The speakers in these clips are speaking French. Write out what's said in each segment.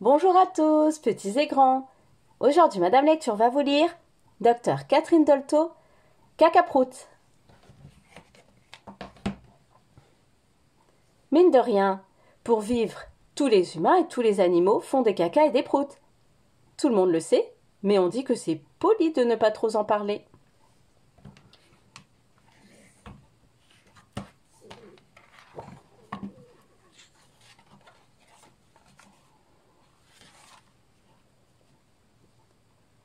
Bonjour à tous, petits et grands. Aujourd'hui, Madame Lecture va vous lire Docteur Catherine Dolto, Cacaproute. Mine de rien, pour vivre, tous les humains et tous les animaux font des cacas et des proutes. Tout le monde le sait, mais on dit que c'est poli de ne pas trop en parler.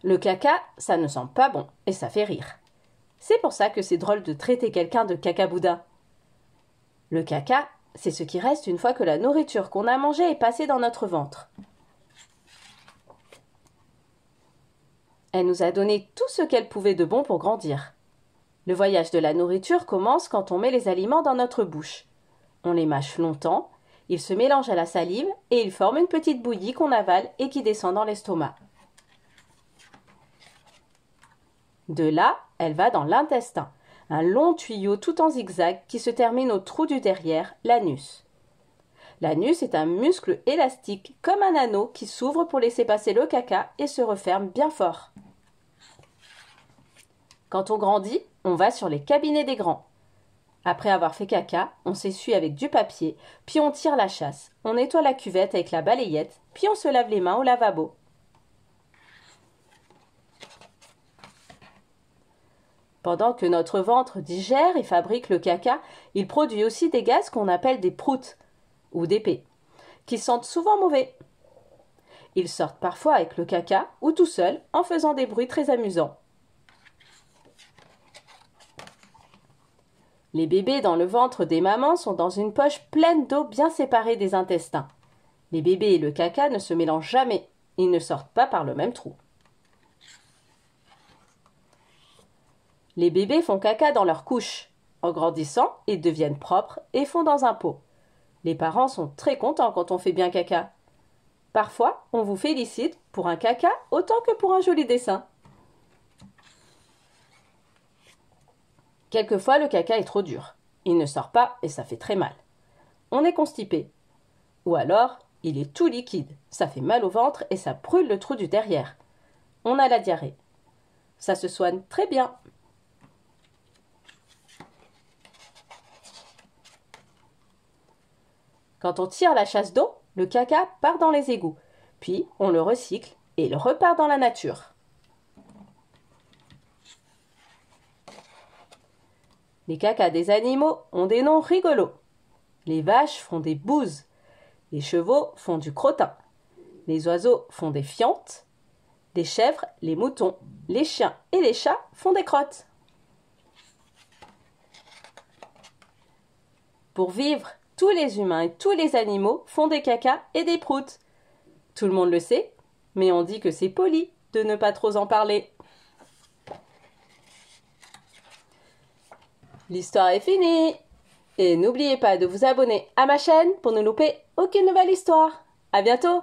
Le caca, ça ne sent pas bon et ça fait rire. C'est pour ça que c'est drôle de traiter quelqu'un de cacaboudin. Le caca, c'est ce qui reste une fois que la nourriture qu'on a mangée est passée dans notre ventre. Elle nous a donné tout ce qu'elle pouvait de bon pour grandir. Le voyage de la nourriture commence quand on met les aliments dans notre bouche. On les mâche longtemps, ils se mélangent à la salive et ils forment une petite bouillie qu'on avale et qui descend dans l'estomac. De là, elle va dans l'intestin, un long tuyau tout en zigzag qui se termine au trou du derrière, l'anus. L'anus est un muscle élastique comme un anneau qui s'ouvre pour laisser passer le caca et se referme bien fort. Quand on grandit, on va sur les cabinets des grands. Après avoir fait caca, on s'essuie avec du papier, puis on tire la chasse, on nettoie la cuvette avec la balayette, puis on se lave les mains au lavabo. Pendant que notre ventre digère et fabrique le caca, il produit aussi des gaz qu'on appelle des proutes, ou des pets, qui sentent souvent mauvais. Ils sortent parfois avec le caca ou tout seuls en faisant des bruits très amusants. Les bébés dans le ventre des mamans sont dans une poche pleine d'eau bien séparée des intestins. Les bébés et le caca ne se mélangent jamais, ils ne sortent pas par le même trou. Les bébés font caca dans leur couche. En grandissant, ils deviennent propres et font dans un pot. Les parents sont très contents quand on fait bien caca. Parfois, on vous félicite pour un caca autant que pour un joli dessin. Quelquefois, le caca est trop dur. Il ne sort pas et ça fait très mal. On est constipé. Ou alors, il est tout liquide. Ça fait mal au ventre et ça brûle le trou du derrière. On a la diarrhée. Ça se soigne très bien. Quand on tire la chasse d'eau, le caca part dans les égouts. Puis, on le recycle et il repart dans la nature. Les cacas des animaux ont des noms rigolos. Les vaches font des bouses. Les chevaux font du crottin. Les oiseaux font des fientes. Les chèvres, les moutons, les chiens et les chats font des crottes. Pour vivre, tous les humains et tous les animaux font des cacas et des proutes. Tout le monde le sait, mais on dit que c'est poli de ne pas trop en parler. L'histoire est finie. Et n'oubliez pas de vous abonner à ma chaîne pour ne louper aucune nouvelle histoire. À bientôt!